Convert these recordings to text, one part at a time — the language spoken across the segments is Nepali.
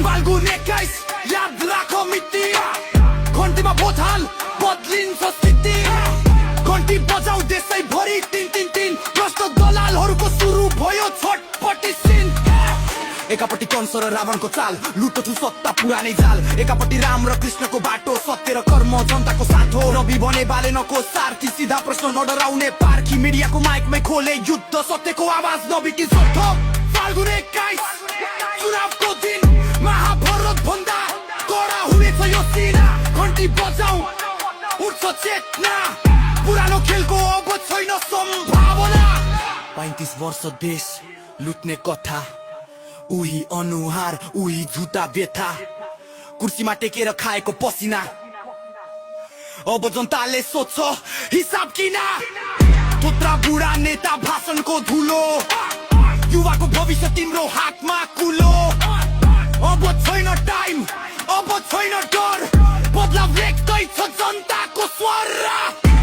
फाल्गुन 21 याद राखो मिति घन्टीमा भोथाल बदलिन्छ स्थिति घन्टी बजाउ देशैभरि तिन तिन तिन भ्रष्ट दलालहरूको सुरु भयो छटपटी सिन एकापट्टि कंस र रावणको चाल लुटो सत्ता पुरानै जाल एकापट्टि राम र कृष्णको बाटो सत्य र कर्म जनताको साथ हो रवि बने बालेनको सारथी सीधा प्रश्न नडराउने पार्खी मिडियाको माइकमै खोले युद्ध सत्यको आवाज नबिटी सट्ठ फाल्गुन 21 चुनावको दिन महाभारत भन्दा कडा हुनेछ यो सिना घन्टी बजाउ उठ्छ चेतना पुरानो खेलको अब छैन सम्भावना 35 वर्ष देश लुट्ने कथा उही अनुहार उही झुटा व्यथा कुर्सीमा टेकेर खाएको पसिना अब जनताले सोध्छ हिसाब किन थोत्रा बुढा नेता भाषणको धुलो युवाको भविष्य तिम्रो हातमा कुलो अब छैन टाइम अब छैन डर बदलाव लेख्दैछ जनताको स्वर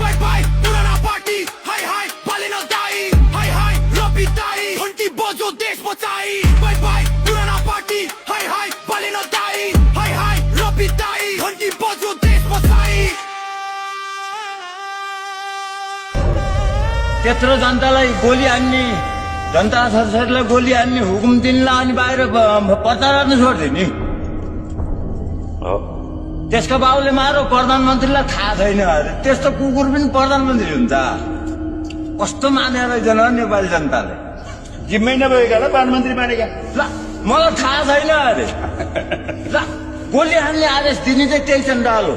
बाई बाई पुराना पार्टी हाई हाई पालेन दाई हाई हाई रवि दाई घन्टी बजो देश बचाई बाई बाई पुराना पार्टी हाई हाई पालेन दाई हाई हाई रवि दाई घन्टी बजो देश बचाई त्यत्रो जनतालाई गोली हान्ने जनता छोराछोरीलाई गोली हान्ने हुकुम दिनलाई अनि बाहिर प्रचार गर्न छोड्थ्यो नि त्यसको बाबुले मारो प्रधानमन्त्रीलाई थाहा छैन अरे त्यस्तो कुकुर पनि प्रधानमन्त्री हुन्छ कस्तो मानेर रहेछन् नेपाली जनताले जिम्मै नभएकालाई प्रधानमन्त्री मानेका ल मलाई थाहा छैन अरे ल गोली हान्ने आदेश दिने चाहिँ त्यही चण्डाल हो